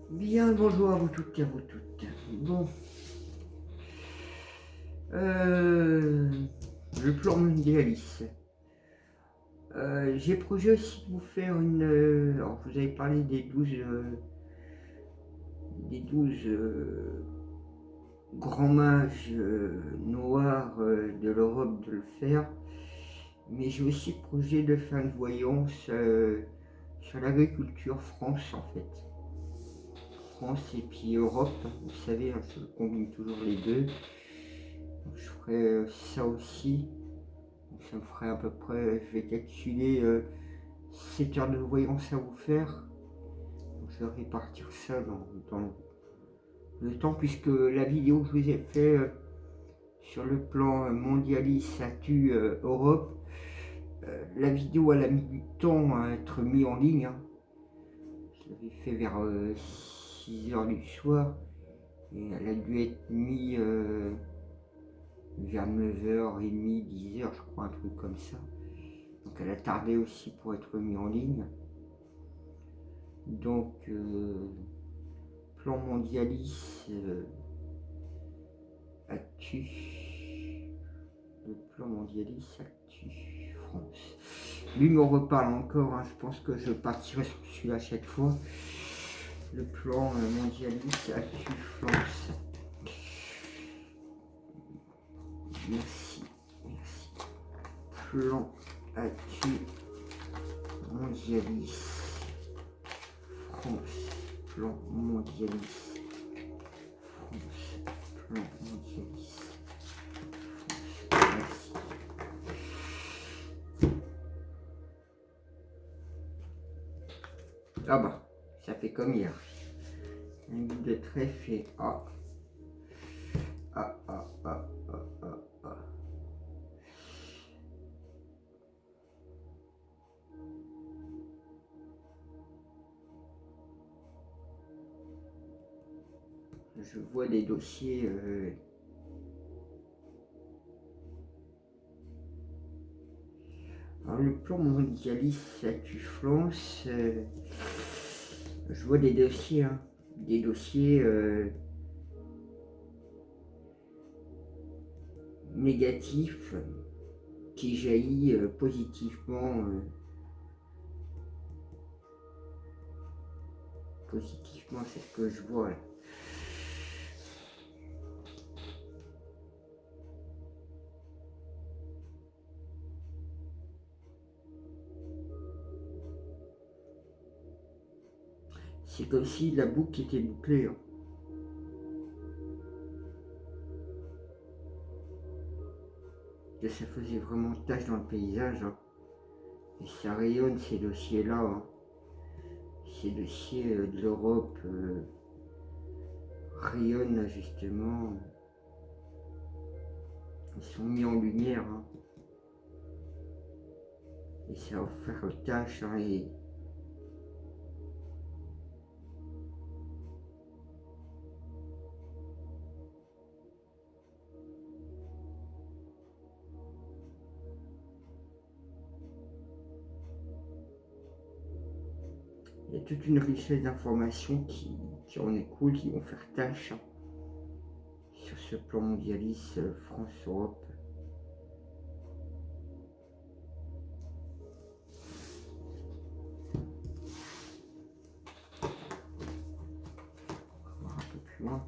Bien, bonjour à vous toutes et à vous toutes. Bon, euh, le plan mondialiste. J'ai projet aussi de vous faire une. Alors, vous avez parlé des 12 grands mages noirs de l'Europe de le faire, mais j'ai aussi projet de faire une voyance sur l'agriculture France en fait. France et puis Europe, vous savez, hein, je combine toujours les deux. Donc, je ferai ça aussi. Donc, ça me ferait à peu près, je vais calculer 7 heures de voyance à vous faire. Donc, je vais répartir ça dans le temps, puisque la vidéo que je vous ai fait sur le plan mondialiste, ça tue Europe. La vidéo, elle a mis du temps à être mise en ligne, hein. Je l'avais fait vers 6 heures du soir. Et elle a dû être mise vers 9h30, 10 heures, je crois, un truc comme ça. Donc elle a tardé aussi pour être mise en ligne. Donc, plan mondialiste actu. Le plan mondialiste actu France. Lui me reparle encore, hein, je pense que je partirai sur celui-là à chaque fois. Le plan mondialiste actu France. Merci, merci. Plan actu mondialiste France. Plan mondialiste France. Plan mondialiste. Merci. Ah bah, ça fait comme hier. Un guide de trait fait A. A, A, A, A, A, A. Je vois des dossiers. Alors, le plan mondialiste actu France. Je vois des dossiers, hein. Des dossiers négatifs qui jaillissent positivement. Positivement, c'est ce que je vois là. C'est comme si la boucle était bouclée, hein. Que ça faisait vraiment tache dans le paysage, hein. Et ça rayonne ces dossiers-là, hein. Ces dossiers de l'Europe rayonnent là, justement. Ils sont mis en lumière, hein. Et ça va faire tache, hein, et il y a toute une richesse d'informations qui en écoulent, qui vont faire tâche, hein, sur ce plan mondialiste France-Europe. On va voir un peu plus loin.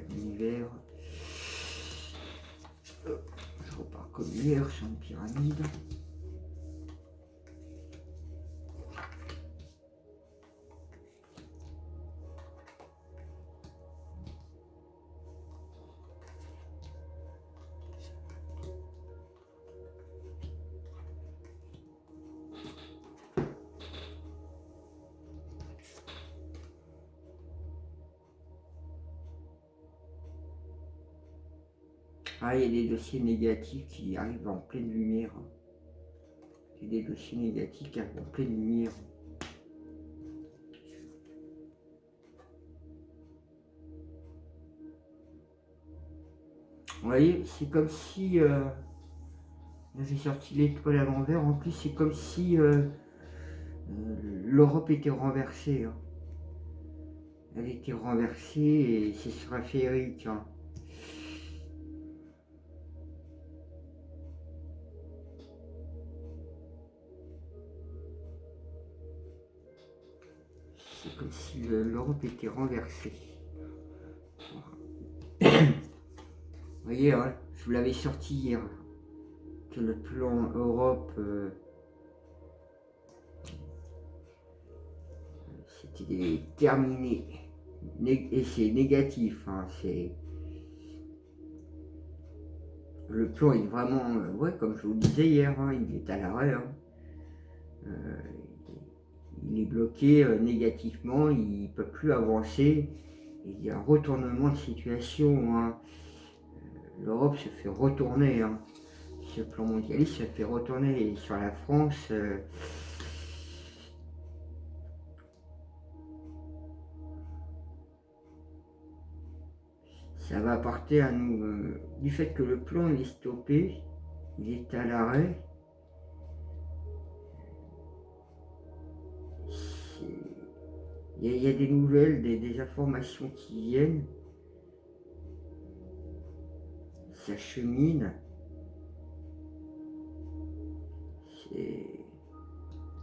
L'hiver. Je repars comme hier sur une pyramide. Ah, il y a des dossiers négatifs qui arrivent en pleine lumière. Il y a des dossiers négatifs qui arrivent en pleine lumière. Vous voyez, c'est comme si... j'ai sorti l'étoile à l'envers. En plus, c'est comme si l'Europe était renversée, hein. Elle était renversée et c'est sur un féerique, hein. C'est comme si l'Europe était renversée. Vous voyez, hein, je vous l'avais sorti hier, que le plan Europe, c'était terminé. Et c'est négatif, hein, c'est... Le plan est vraiment, ouais, comme je vous le disais hier, hein, il est à l'arrêt, hein. Il est bloqué négativement, il ne peut plus avancer. Il y a un retournement de situation, hein. L'Europe se fait retourner, hein. Ce plan mondialiste se fait retourner sur la France. Ça va apporter à nous, du fait que le plan est stoppé, il est à l'arrêt. Il y a des nouvelles, des informations qui viennent. Ça chemine.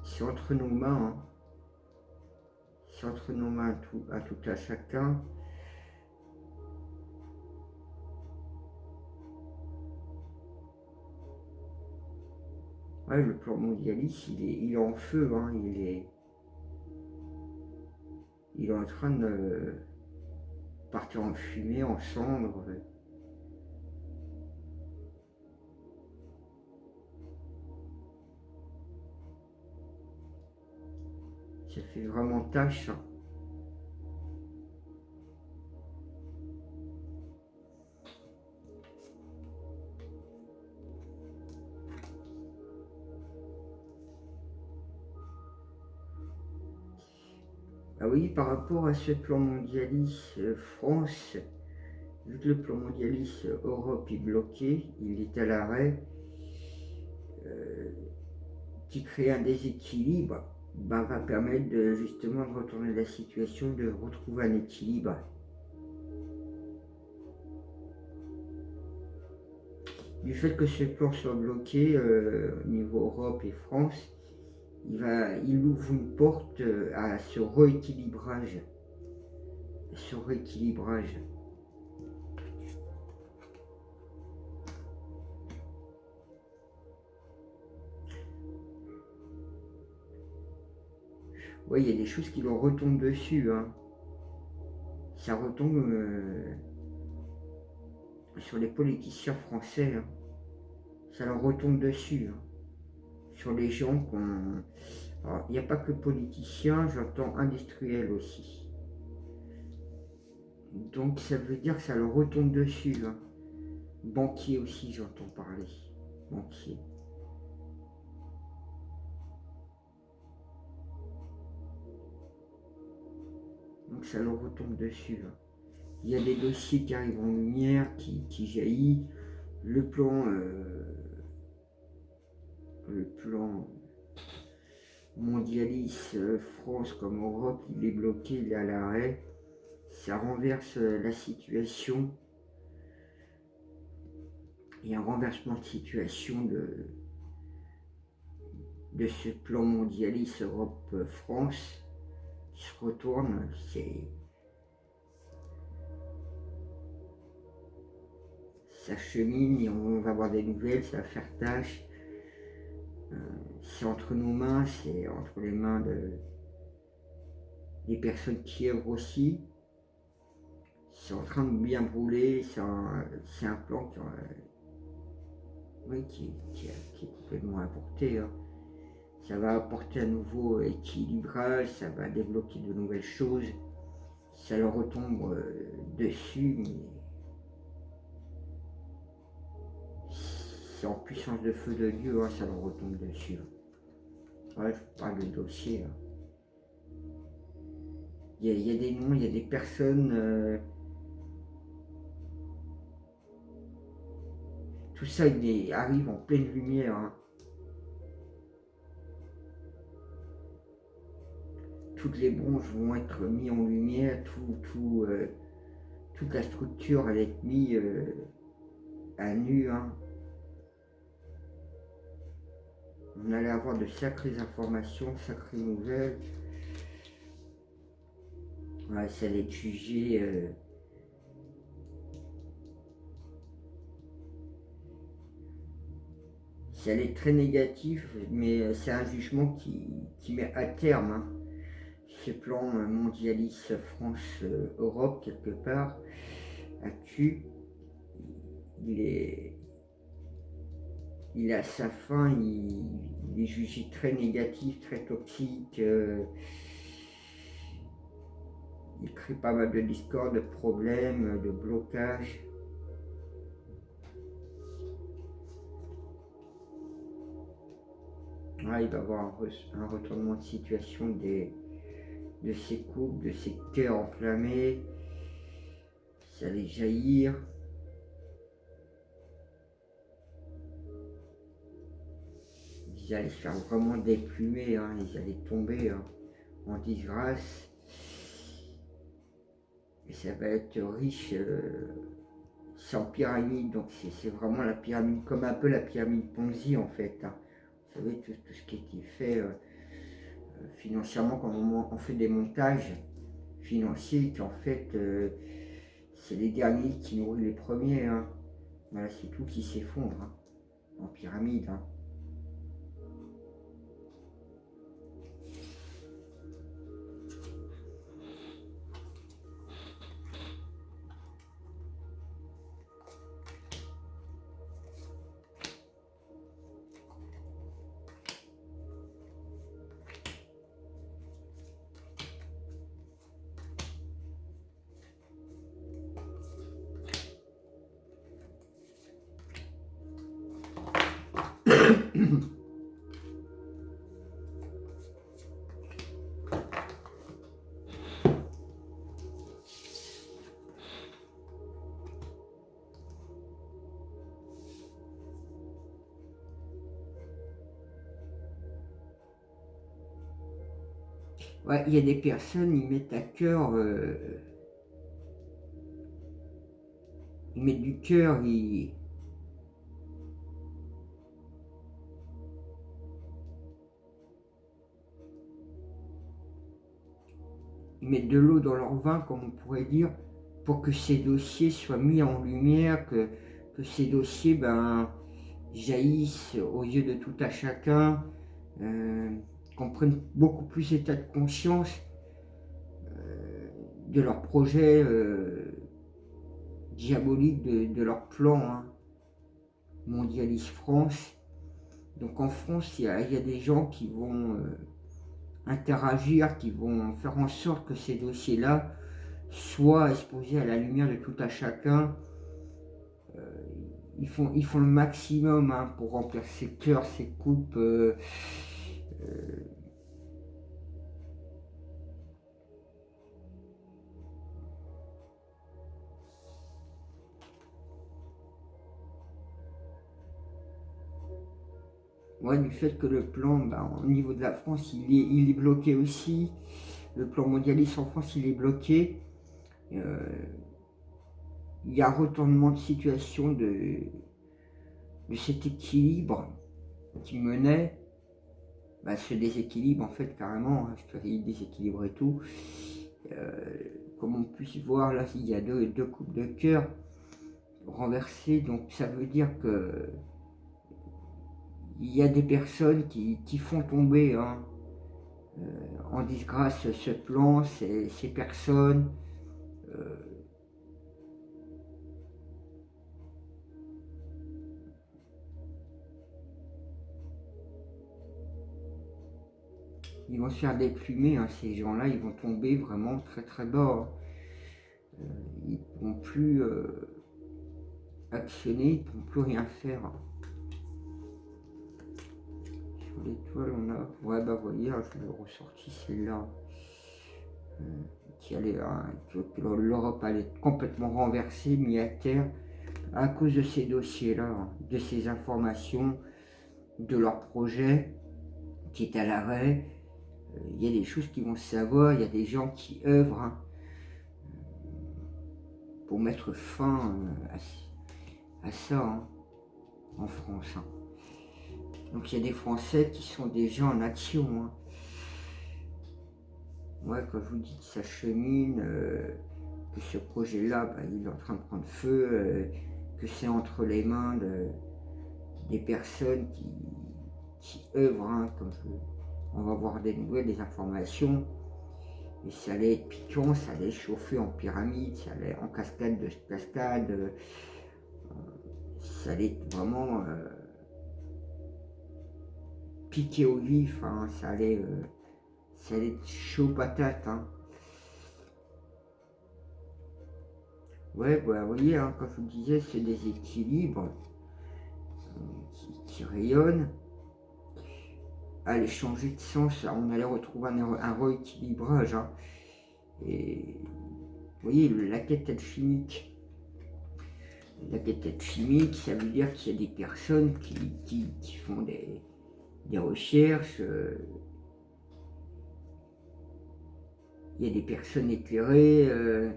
C'est entre nos mains, hein. C'est entre nos mains à tout à chacun. Ouais, le plan mondialiste, il est en feu, hein. Il est en train de partir en fumée, en cendres. Ça fait vraiment tâche, hein. Ah oui, par rapport à ce plan mondialiste France, vu que le plan mondialiste Europe est bloqué, il est à l'arrêt, qui crée un déséquilibre, ben, va permettre justement de retourner la situation, de retrouver un équilibre. Du fait que ce plan soit bloqué au niveau Europe et France, il ouvre une porte à ce rééquilibrage. Ce rééquilibrage. Oui, il y a des choses qui leur retombent dessus, hein. Ça retombe sur les politiciens français, hein. Ça leur retombe dessus, hein. Sur les gens qu'on... Il n'y a pas que politiciens, j'entends industriels aussi. Donc ça veut dire que ça leur retombe dessus, hein. Banquier aussi, j'entends parler. Banquier. Donc ça leur retombe dessus, hein. Il y a des dossiers qui arrivent en lumière, qui jaillissent. Le plan mondialiste, France comme Europe, il est bloqué, il est à l'arrêt. Ça renverse la situation. Il y a un renversement de situation de ce plan mondialiste Europe-France qui se retourne. Ça chemine et on va avoir des nouvelles, ça va faire tâche. C'est entre nos mains, c'est entre les mains des personnes qui œuvrent aussi. C'est en train de bien brûler, c'est un plan qui est complètement avorté, hein. Ça va apporter un nouveau équilibrage, ça va débloquer de nouvelles choses. Ça leur retombe dessus, mais c'est en puissance de feu de Dieu, hein, ça leur retombe dessus. Ouais, je vous parle de dossier, hein. Il y a des noms, il y a des personnes tout ça arrive en pleine lumière, hein. Toutes les bronzes vont être mis en lumière, toute la structure va être mise à nu, hein. On allait avoir de sacrées informations, sacrées nouvelles. Ouais, ça allait être jugé. Ça allait être très négatif, mais c'est un jugement qui met à terme, hein, ce plan mondialiste France-Europe, quelque part, actuel. Il est à sa fin, il est jugé très négatif, très toxique. Il crée pas mal de discordes, de problèmes, de blocages. Ouais, il va y avoir un retournement de situation de ces couples, de ces cœurs enflammés. Ça allait jaillir. Ils allaient se faire vraiment déplumer, hein, ils allaient tomber, hein, en disgrâce. Et ça va être riche, c'est en pyramide, donc c'est vraiment la pyramide, comme un peu la pyramide Ponzi en fait, hein. Vous savez, tout ce qui a été fait financièrement, quand on fait des montages financiers, qu'en fait, c'est les derniers qui nourrissent les premiers, hein. Voilà, c'est tout qui s'effondre, hein, en pyramide, hein. Ouais, il y a des personnes, ils mettent à cœur, ils mettent du cœur, ils mettent de l'eau dans leur vin, comme on pourrait dire, pour que ces dossiers soient mis en lumière, que ces dossiers jaillissent aux yeux de tout à chacun, qu'on prenne beaucoup plus état de conscience de leur projet diabolique, de leur plan, hein, mondialiste France. Donc en France, il y a des gens qui vont interagir, qui vont faire en sorte que ces dossiers-là soient exposés à la lumière de tout à chacun. Ils font le maximum, hein, pour remplir ces cœurs, ces coupes. Ouais, du fait que le plan, au niveau de la France, il est bloqué aussi. Le plan mondialiste en France, il est bloqué. Il y a un retournement de situation de cet équilibre qui menait ce déséquilibre, en fait, carrément, hein, ce déséquilibre et tout. Comme on peut voir là, il y a deux coupes de cœur renversées, donc ça veut dire que il y a des personnes qui font tomber, hein, en disgrâce ce plan, ces personnes. Ils vont se faire déplumer, hein, ces gens-là, ils vont tomber vraiment très très bas, hein. Ils ne pourront plus actionner, ils ne pourront plus rien faire. Sur l'étoile, on a... Ouais, vous voyez, hein, je l'ai ressorti celle-là. Qui allait, hein, que l'Europe allait complètement renversée, mise à terre, à cause de ces dossiers-là, hein, de ces informations, de leur projet qui est à l'arrêt. Il y a des choses qui vont se savoir, il y a des gens qui œuvrent, hein, pour mettre fin à ça, hein, en France, hein. Donc il y a des Français qui sont déjà en action, hein. Ouais, quand je vous dis que ça chemine, que ce projet-là, bah, il est en train de prendre feu, que c'est entre les mains des personnes qui œuvrent, hein, on va voir des nouvelles, des informations, et ça allait être piquant, ça allait chauffer en pyramide, ça allait en cascade de cascade, ça allait être vraiment piqué au vif, hein, ça allait être chaud patate, hein. Ouais, bah, vous voyez, hein, comme je vous disais, c'est des équilibres qui rayonnent. Allait changer de sens, on allait retrouver un rééquilibrage, hein. Et vous voyez, la quête alchimique, ça veut dire qu'il y a des personnes qui font des recherches, il y a des personnes éclairées, je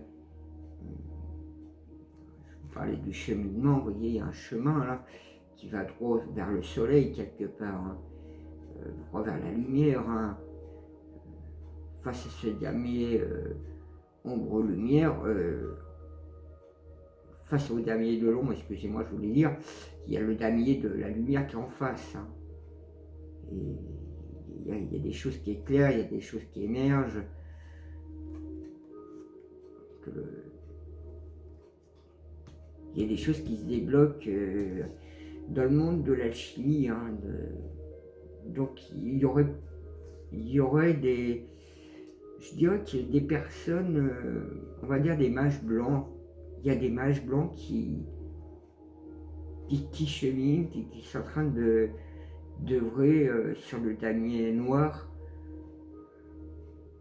parlais du cheminement, vous voyez, il y a un chemin là, qui va droit vers le soleil quelque part, hein, droit vers la lumière, hein, face à ce damier ombre-lumière, face au damier de l'ombre, excusez-moi, je voulais dire, il y a le damier de la lumière qui est en face, hein. Et il y a des choses qui éclairent, il y a des choses qui émergent. Il y a des choses qui se débloquent dans le monde de l'alchimie, hein, donc il y aurait des, je dirais qu'il y a des personnes, on va dire des mages blancs. Il y a des mages blancs qui cheminent, qui sont en train d'œuvrer sur le damier noir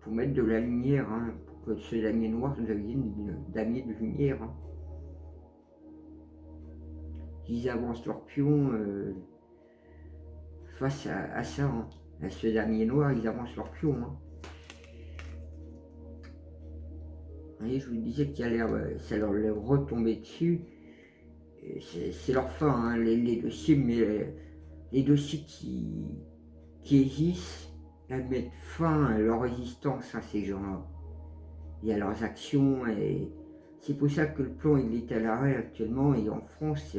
pour mettre de la lumière, hein, pour que ce damier noir nous devienne un damier de lumière, hein. Ils avancent leur pion face à ça, hein, à ce damier noir, ils avancent leur pion, hein. Vous voyez, je vous disais qu'il y a ça leur retomber dessus. C'est leur fin, hein, les dossiers, mais les dossiers qui existent, à mettre fin à leur résistance à ces gens-là et à leurs actions. Et c'est pour ça que le plan il est à l'arrêt actuellement. Et en France,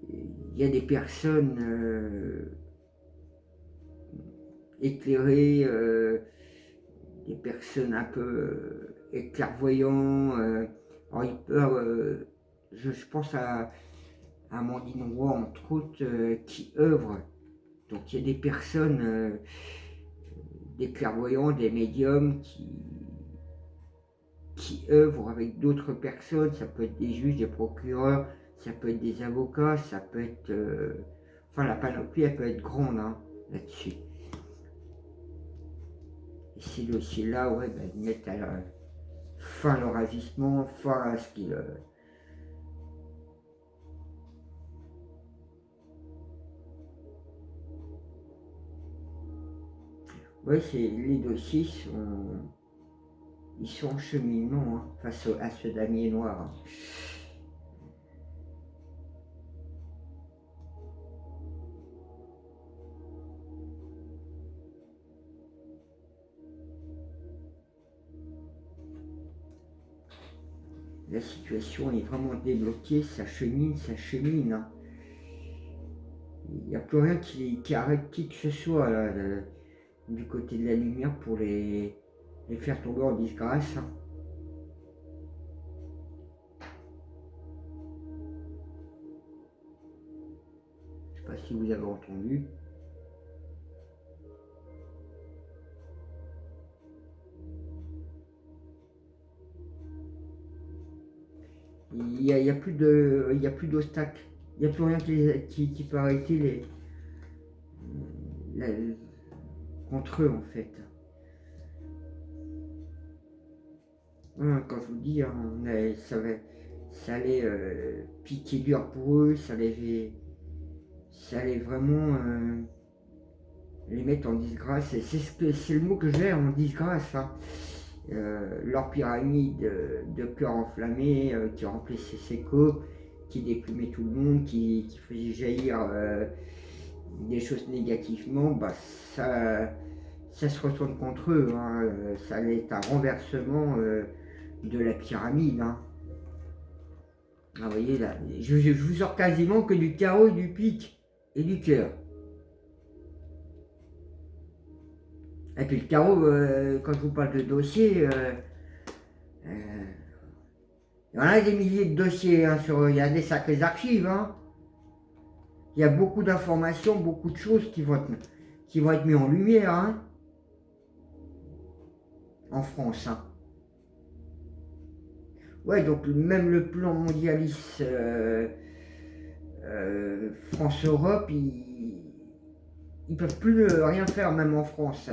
il y a des personnes éclairées, des personnes un peu clairvoyants. Alors ils peuvent, je pense à Amandine Roy, entre autres, qui œuvrent. Donc il y a des personnes, des clairvoyants, des médiums qui œuvrent avec d'autres personnes. Ça peut être des juges, des procureurs, ça peut être des avocats, ça peut être... enfin, la panoplie, elle peut être grande, hein, là-dessus. Et ces dossiers-là, ouais, ben, ils mettent fin à leur agissement, fin à ce qu'ils... Ouais, les dossiers ils sont en cheminement, hein, face à ce damier noir, hein. La situation est vraiment débloquée, ça chemine, hein. Il n'y a plus rien qui arrête qui que ce soit là, du côté de la lumière pour les faire tomber en disgrâce, hein. Je ne sais pas si vous avez entendu. Il n'y a plus d'obstacles. Il n'y a plus rien qui peut arrêter contre eux en fait. Quand je vous dis, hein, ça allait piquer dur pour eux, ça allait vraiment les mettre en disgrâce. Et c'est le mot que j'ai, en disgrâce. Hein. Leur pyramide de cœurs enflammés qui remplissait ses côtes, qui déplumait tout le monde, qui faisait jaillir des choses négativement, bah ça se retourne contre eux. Hein. Ça allait être un renversement de la pyramide. Hein. Ah, vous voyez là, je vous sors quasiment que du carreau, du pic et du cœur. Et puis le carreau, quand je vous parle de dossier, il y en a des milliers de dossiers, hein, il y a des sacrées archives. Hein. Il y a beaucoup d'informations, beaucoup de choses qui vont être mises en lumière hein, en France. Hein. Ouais, donc même le plan mondialiste France-Europe, ils peuvent plus rien faire, même en France.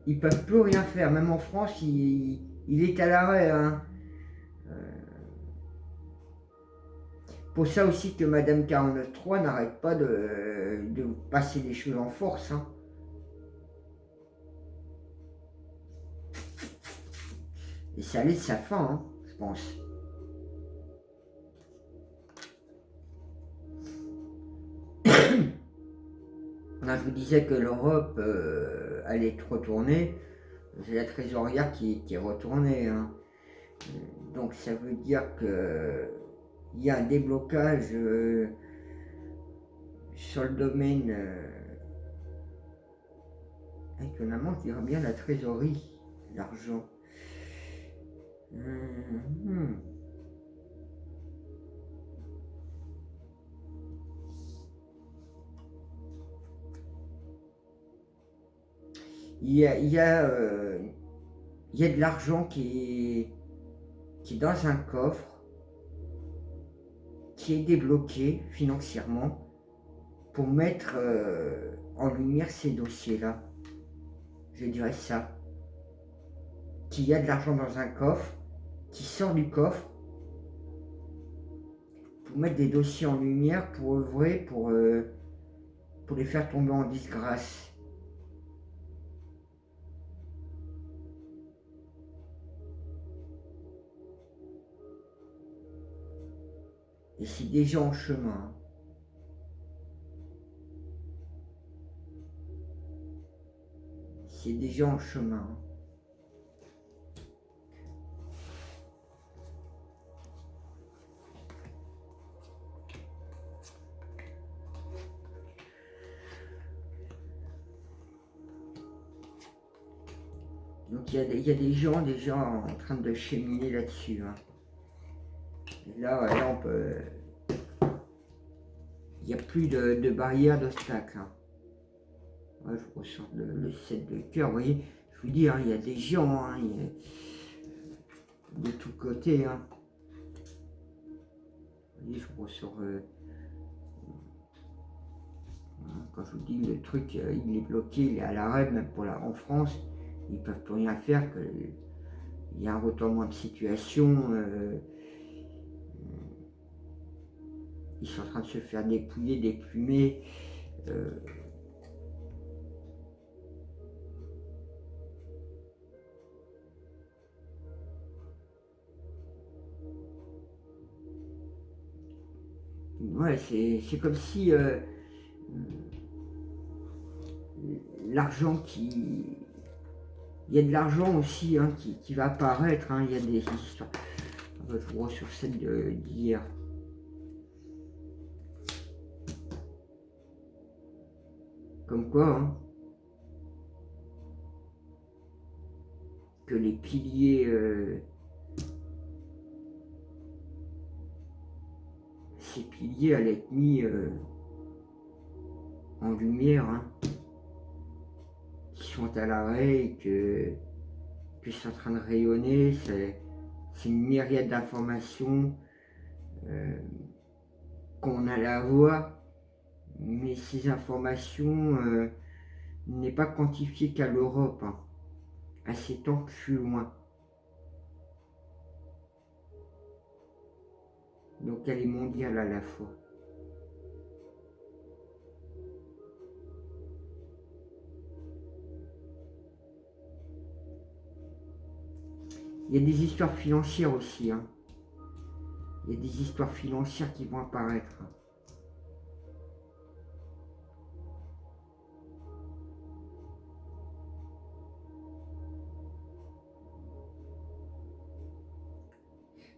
Ils peuvent plus rien faire, même en France, il est à l'arrêt. Hein. Pour ça aussi que Madame 49.3 n'arrête pas de passer les choses en force. Hein. Et ça allait de sa fin, hein, je pense. Là, je vous disais que l'Europe allait être retournée. J'ai la trésorière qui est retournée. Hein. Donc ça veut dire que il y a un déblocage sur le domaine. Étonnamment, je dirais bien la trésorerie, l'argent. Il y a de l'argent qui est dans un coffre, qui est débloqué financièrement pour mettre en lumière ces dossiers-là. Je dirais ça. Qu'il y a de l'argent dans un coffre, qui sort du coffre, pour mettre des dossiers en lumière, pour œuvrer, pour les faire tomber en disgrâce. Et c'est déjà en chemin. C'est déjà en chemin. Donc il y a des gens déjà en train de cheminer là-dessus. Hein. Là, on peut... Il n'y a plus de barrière, d'obstacle. Hein. Ouais, je ressens le 7 de cœur. Vous voyez, je vous dis, hein, il y a des gens hein, de tous côtés. Hein. Vous voyez, je ressors... quand je vous dis, le truc, il est bloqué, il est à l'arrêt, même en France. Ils ne peuvent plus rien faire. Il y a un retournement de situation. Ils sont en train de se faire dépouiller, déplumer. Ouais, c'est comme si l'argent qui... Il y a de l'argent aussi hein, qui va apparaître. Hein, il y a des histoires. Je vois sur celle d'hier. Comme quoi, hein, que les piliers, ces piliers allaient être mis en lumière, hein, qui sont à l'arrêt et que c'est en train de rayonner. C'est une myriade d'informations qu'on allait avoir. Mais ces informations n'est pas quantifiées qu'à l'Europe, hein, à 7 ans plus loin. Donc elle est mondiale à la fois. Il y a des histoires financières aussi, hein. Il y a des histoires financières qui vont apparaître.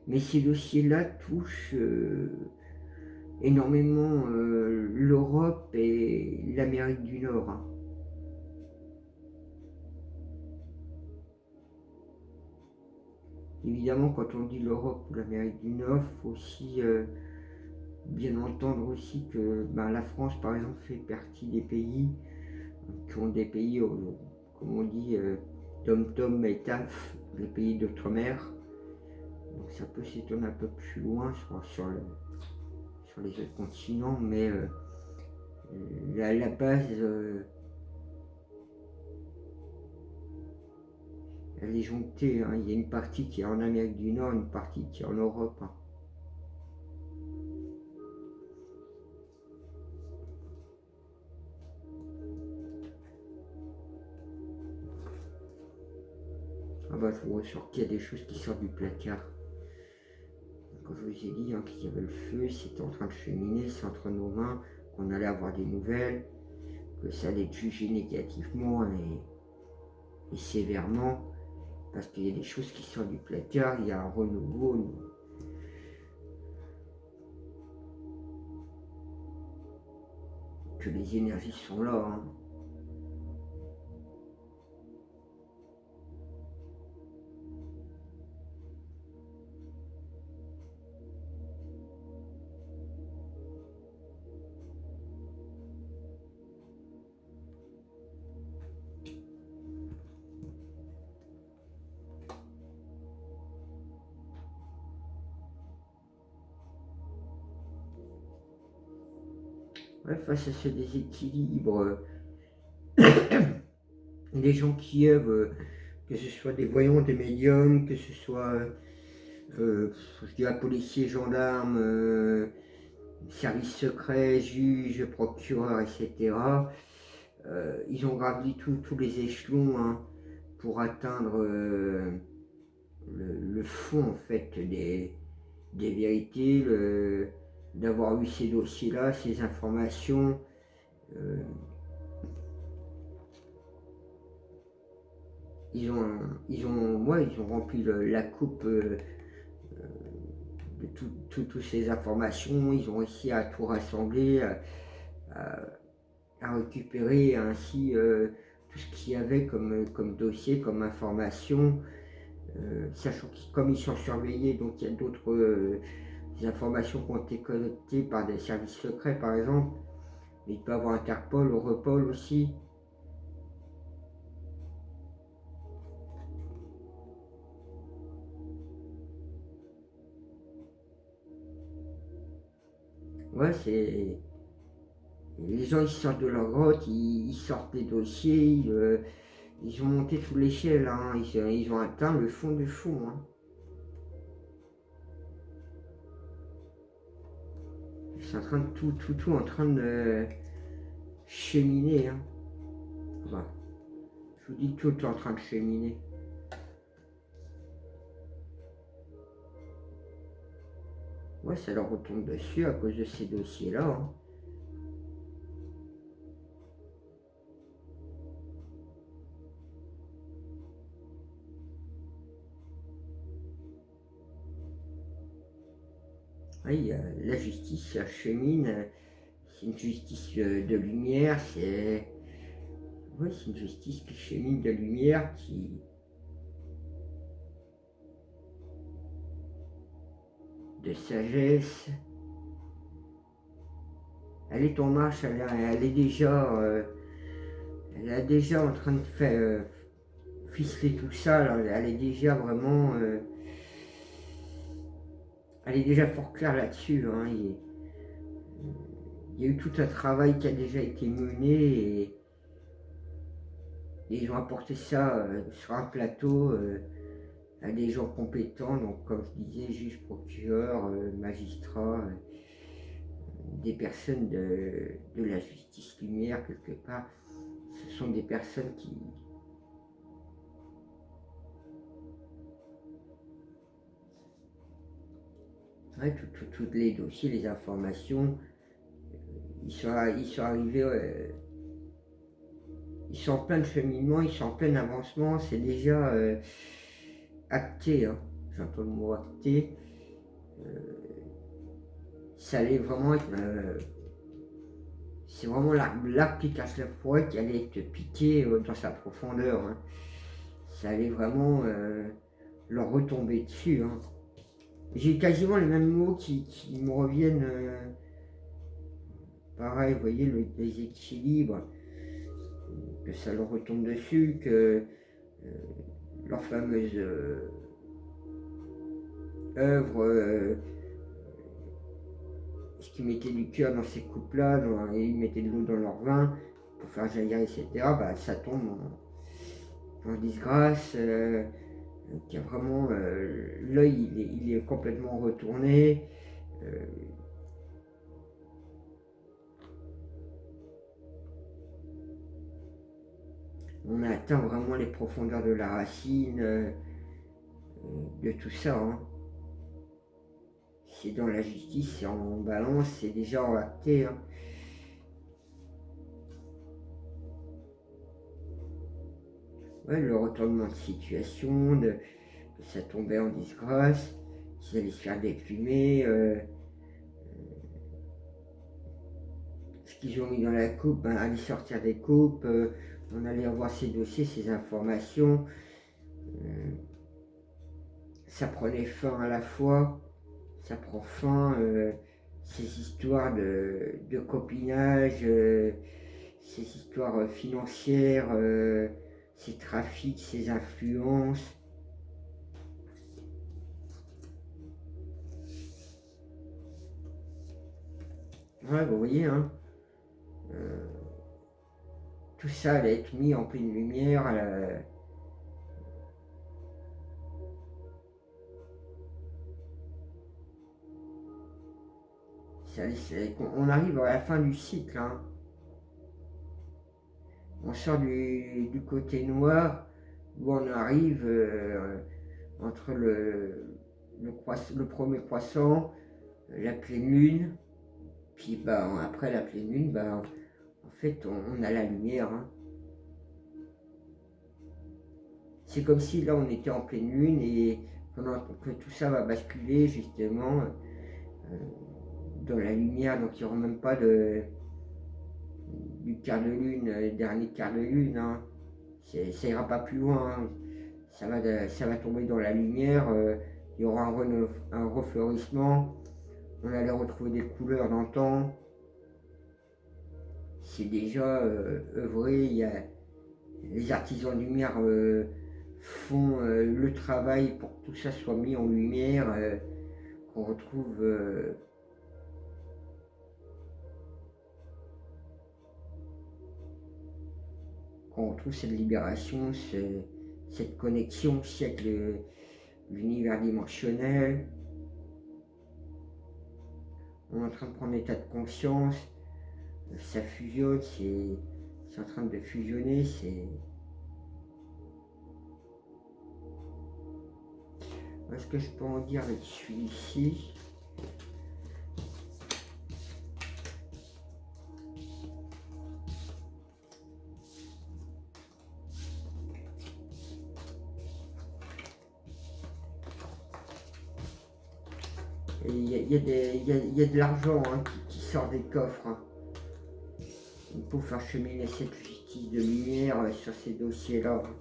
Mais ces dossiers-là touchent énormément l'Europe et l'Amérique du Nord, hein. Évidemment, quand on dit l'Europe ou l'Amérique du Nord, il faut aussi bien entendre aussi que la France, par exemple, fait partie des pays qui ont des pays, comme on dit, tom-tom et taf, les pays d'outre-mer. Donc ça peut s'étendre un peu plus loin sur les autres continents, mais la base, elle est jonchtée, hein. Il y a une partie qui est en Amérique du Nord, une partie qui est en Europe, hein. Ah bah, je vous ressors qu'il y a des choses qui sortent du placard. Quand je vous ai dit qu'il y avait le feu, c'était en train de cheminer, c'est entre nos mains, qu'on allait avoir des nouvelles, que ça allait être jugé négativement et sévèrement, parce qu'il y a des choses qui sortent du placard, il y a un renouveau. Que les énergies sont là, hein. Ouais, face à ce déséquilibre, les gens qui œuvrent, que ce soit des voyants, des médiums, que ce soit, je dirais, policiers, gendarmes, services secrets, juges, procureurs, etc., ils ont gravi tous les échelons, hein, pour atteindre le fond, en fait, des vérités, d'avoir eu ces dossiers-là, ces informations. Ils ont rempli la coupe de toutes ces informations. Ils ont réussi à tout rassembler, à récupérer ainsi tout ce qu'il y avait comme dossier, comme information, sachant que comme ils sont surveillés, donc il y a d'autres informations qui ont été collectées par des services secrets, par exemple. Mais il peut y avoir Interpol, Europol aussi. Ouais, c'est... Les gens, ils sortent de leur grotte, ils sortent des dossiers, ils ont monté toute l'échelle, hein. Ils ont atteint le fond du fond, hein. Ils sont en train de tout en train de cheminer, hein. Voilà. Je vous dis, tout est en train de cheminer. Ouais, ça leur retombe dessus à cause de ces dossiers-là, hein. Oui, la justice chemine, c'est une justice de lumière, c'est une justice qui chemine de lumière, de sagesse. Elle est en marche, elle est déjà en train de faire ficeler tout ça, alors elle est déjà vraiment, elle est déjà fort claire là-dessus, hein. Il y a eu tout un travail qui a déjà été mené et ils ont apporté ça sur un plateau à des gens compétents, donc comme je disais, juges, procureurs, magistrats, des personnes de la justice lumière quelque part. Ce sont des personnes qui... Ouais, tous les dossiers, les informations, ils sont arrivés, ils sont en plein de cheminement, ils sont en plein avancement, c'est déjà acté, hein. J'entends le mot acté. Ça allait vraiment être... c'est vraiment l'arbre qui cache la forêt qui allait être piqué dans sa profondeur, hein. Ça allait vraiment leur retomber dessus, hein. J'ai quasiment les mêmes mots qui me reviennent. Pareil, vous voyez, le déséquilibre, que ça leur retombe dessus, que leur fameuse œuvre, ce qui mettait du cœur dans ces coupes-là, et ils mettaient de l'eau dans leur vin pour faire jaillir, etc., bah, ça tombe en disgrâce. Il y a vraiment l'œil, il est complètement retourné. On a atteint vraiment les profondeurs de la racine de tout ça, hein. C'est dans la justice, c'est en balance, c'est déjà acté, hein. Ouais, le retournement de situation, que ça tombait en disgrâce, qu'ils allaient se faire déplumer, ce qu'ils ont mis dans la coupe, ben, aller sortir des coupes, on allait avoir ces dossiers, ces informations. Ça prenait fin à la fois, ça prend fin, ces histoires de copinage, ces histoires financières, ces trafics, ces influences. Ouais, vous voyez, hein, tout ça allait être mis en pleine lumière. On arrive à la fin du cycle, hein. On sort du côté noir, où on arrive entre le premier croissant, la pleine lune, puis bah, après la pleine lune, bah, en fait on a la lumière, hein. C'est comme si là on était en pleine lune et que tout ça va basculer justement dans la lumière, donc il n'y aura même pas du quart de lune, dernier quart de lune, hein. Ça ira pas plus loin, hein. Ça va tomber dans la lumière, il y aura un refleurissement, on allait retrouver des couleurs dans le temps. C'est déjà œuvré, les artisans de lumière font le travail pour que tout ça soit mis en lumière, qu'on retrouve cette libération, cette connexion aussi avec l'univers dimensionnel. On est en train de prendre état de conscience, ça fusionne, c'est en train de fusionner, Est-ce que je peux en dire avec celui-ci? Il y a de l'argent, hein, qui sort des coffres, hein, pour faire cheminer cette justice de lumière sur ces dossiers-là, hein,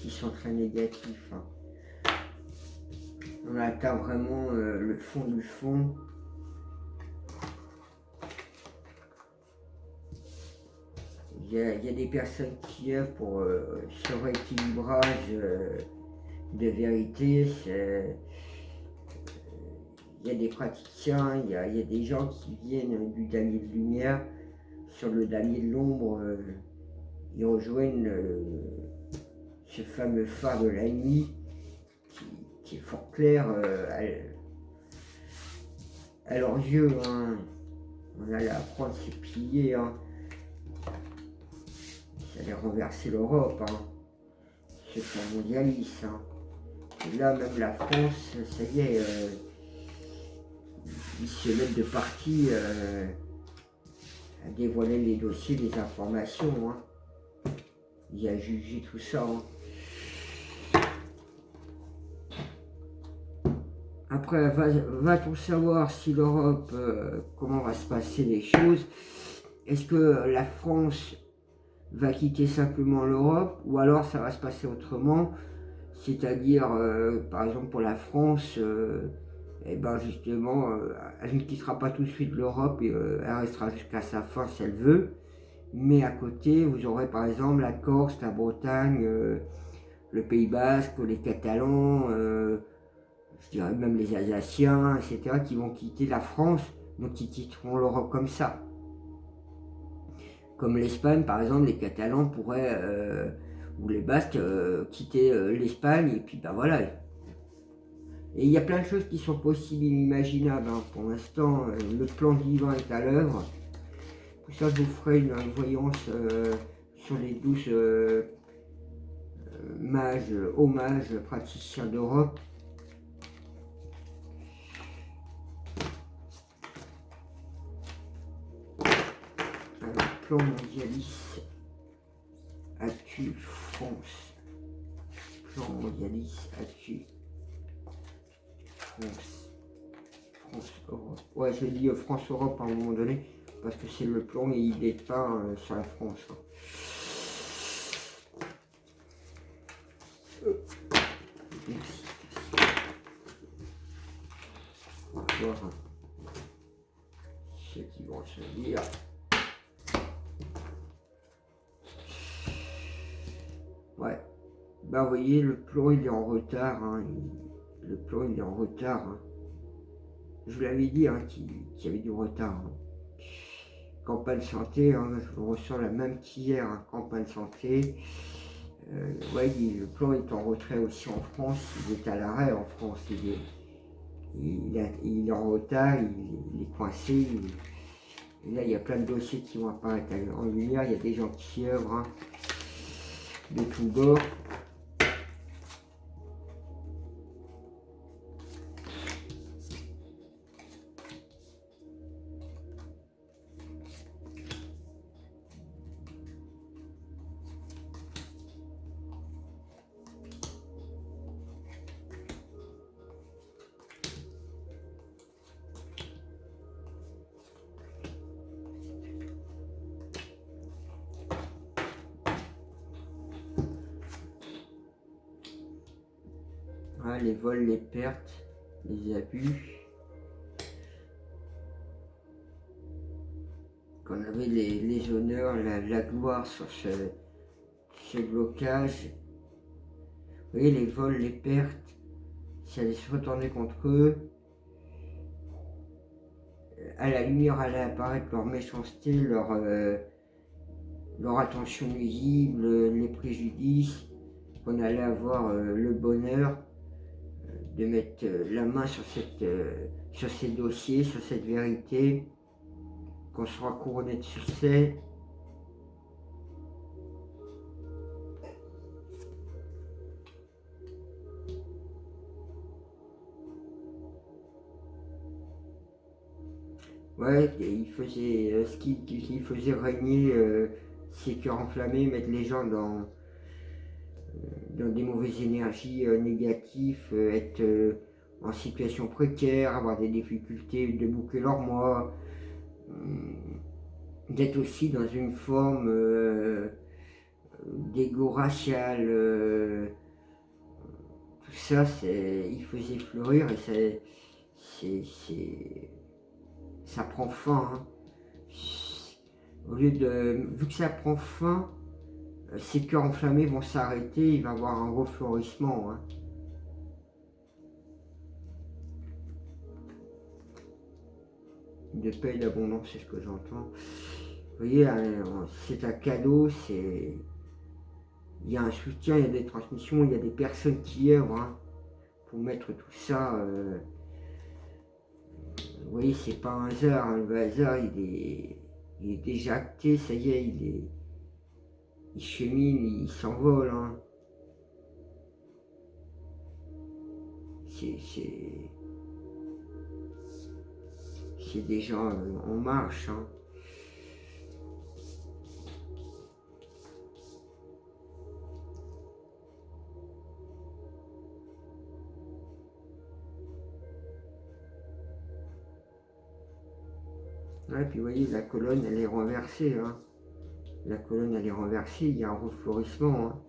qui sont très négatifs, hein. On atteint vraiment le fond du fond. Il y a des personnes qui œuvrent pour ce rééquilibrage de vérité. Il y a des praticiens, il y a des gens qui viennent du damier de lumière. Sur le damier de l'ombre, ils rejoignent ce fameux phare de la nuit clair à leurs yeux. Hein. On allait apprendre à se plier. Hein. Ça allait renverser l'Europe. Hein. Ceux qui sont mondialistes. Hein. Et là, même la France, ça y est, ils se mettent de parti à dévoiler les dossiers, les informations. Hein. Il a jugé tout ça. Hein. Après, va-t-on savoir si l'Europe, comment va se passer les choses? Est-ce que la France va quitter simplement l'Europe ou alors ça va se passer autrement? C'est-à-dire, par exemple pour la France, et ben justement, elle ne quittera pas tout de suite l'Europe, et elle restera jusqu'à sa fin si elle veut. Mais à côté, vous aurez par exemple la Corse, la Bretagne, le Pays Basque, les Catalans, je dirais même les Alsaciens, etc., qui vont quitter la France, donc qui quitteront l'Europe comme ça. Comme l'Espagne, par exemple, les Catalans pourraient, ou les Basques, quitter l'Espagne, et puis ben voilà. Et il y a plein de choses qui sont possibles, inimaginables. Hein. Pour l'instant, le plan divin est à l'œuvre. Pour ça, je vous ferai une voyance sur les 12 mages, hommages, praticiens d'Europe. Alors, plan mondialiste, actu France. Plan mondialiste, actu France. France-Europe. Ouais, je dis France-Europe à un moment donné, parce que c'est le plan et il est peint sur la France. Hein. Merci. On va voir ce qui vont se dire. Ouais. Bah vous voyez, le plan il est en retard. Hein. Le plan il est en retard. Hein. Je vous l'avais dit hein, qu'il y avait du retard. Hein. Campagne santé, hein, je vous ressens la même qu'hier. Hein. Campagne santé. Ouais, le plan est en retrait aussi en France. Il est à l'arrêt en France. Il est en retard, il est coincé. Et là, il y a plein de dossiers qui vont apparaître en lumière. Il y a des gens qui œuvrent hein, de tous bords. Voilà, les vols, les pertes, les abus. Qu'on avait les honneurs, la gloire sur ce blocage. Vous voyez, les vols, les pertes, ça allait se retourner contre eux. À la lumière allait apparaître leur méchanceté, leur attention nuisible, les préjudices, qu'on allait avoir le bonheur de mettre la main sur ces dossiers, sur cette vérité, qu'on sera couronné de succès. Ouais, il faisait ce qu'il faisait régner ses cœurs enflammés, mettre les gens dans des mauvaises énergies négatives, être en situation précaire, avoir des difficultés de boucler leur mois, d'être aussi dans une forme d'égo racial. Tout ça, il faisait fleurir et ça prend fin. Hein. Vu que ça prend fin, ces cœurs enflammés vont s'arrêter, il va y avoir un refleurissement. Hein. De paix et d'abondance, c'est ce que j'entends. Vous voyez, c'est un cadeau, il y a un soutien, il y a des transmissions, il y a des personnes qui œuvrent hein, pour mettre tout ça. Vous voyez, c'est pas un hasard, hein. Le hasard, il est déjà acté, ça y est, il chemine, il s'envole. Hein. C'est déjà en marche. Hein. Ouais, puis vous voyez, la colonne, elle est renversée. Hein. La colonne, elle est renversée, il y a un refleurissement. Hein.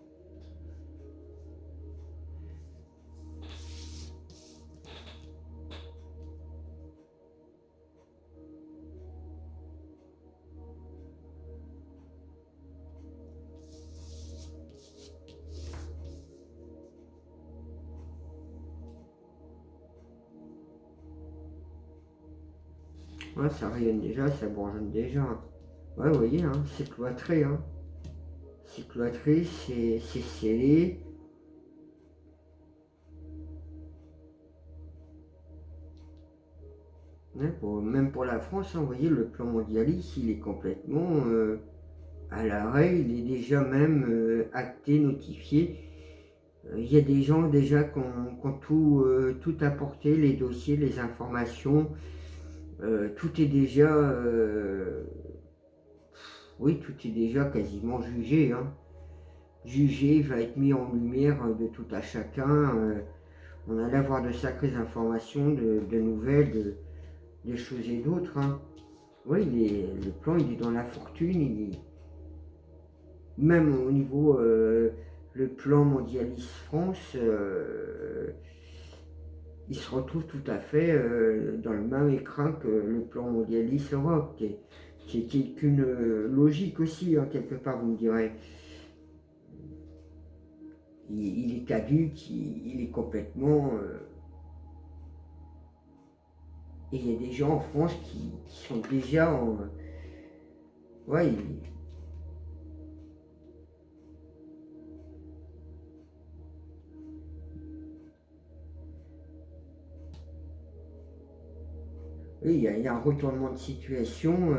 Ouais, ça rayonne déjà, ça bourgeonne déjà. Ouais, vous voyez, hein, c'est cloîtré. Hein. C'est cloîtré, c'est scellé. Ouais, même pour la France, hein, vous voyez, le plan mondialiste, il est complètement à l'arrêt. Il est déjà même acté, notifié. Il y a des gens déjà qui ont tout apporté, les dossiers, les informations. Tout est déjà... oui, tout est déjà quasiment jugé. Hein. Jugé, va être mis en lumière de tout à chacun. On allait avoir de sacrées informations, de nouvelles, des choses et d'autres. Hein. Oui, le plan, il est dans la fortune. Même au niveau le plan mondialiste France, il se retrouve tout à fait dans le même écran que le plan mondialiste Europe, qui est qu'une logique aussi, hein, quelque part, vous me direz. Il est caduque, il est complètement... et il y a des gens en France qui sont déjà en... ouais, oui, il y a un retournement de situation.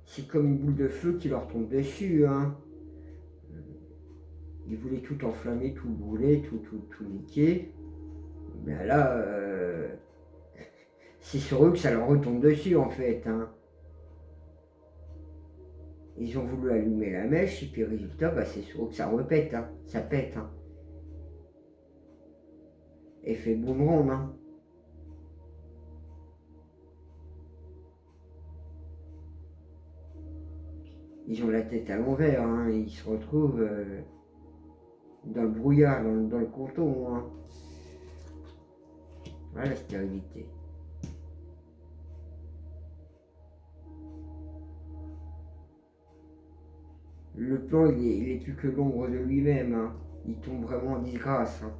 C'est comme une boule de feu qui leur tombe dessus. Hein. Ils voulaient tout enflammer, tout brûler, tout niquer. Mais là, c'est sur eux que ça leur retombe dessus en fait. Hein. Ils ont voulu allumer la mèche et puis résultat, bah, c'est sur eux que ça repète. Hein. Ça pète. Hein. Effet boomerang. Hein. Ils ont la tête à l'envers. Hein. Ils se retrouvent dans le brouillard, dans le coton. Hein. Voilà la stérilité. Le plan, il est plus que l'ombre de lui-même. Hein. Il tombe vraiment en disgrâce. Hein.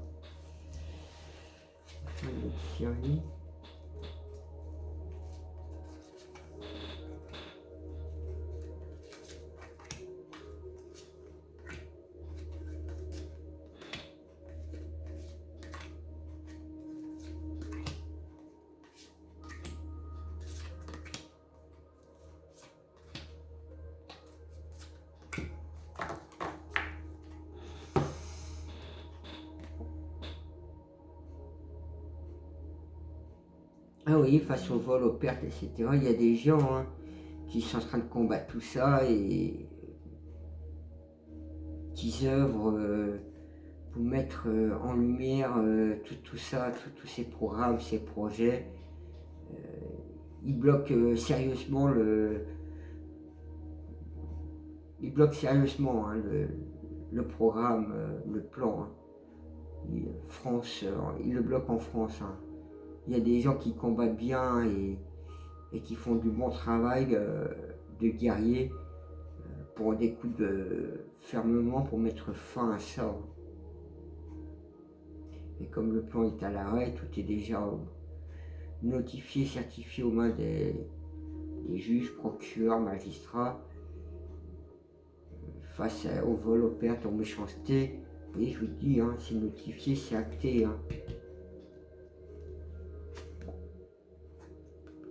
Ah oui, face au vol, aux pertes, etc. Il y a des gens hein, qui sont en train de combattre tout ça et qui œuvrent pour mettre en lumière tout ça, tous ces programmes, ces projets. Ils bloquent sérieusement ils bloquent sérieusement hein, le programme, le plan. Hein. France, ils le bloquent en France. Hein. Il y a des gens qui combattent bien et qui font du bon travail de guerriers pour des coups de fermement pour mettre fin à ça. Et comme le plan est à l'arrêt, tout est déjà notifié, certifié aux mains des juges, procureurs, magistrats, face au vol, aux pertes, aux méchancetés. Et je vous dis, hein, c'est notifié, c'est acté. Hein.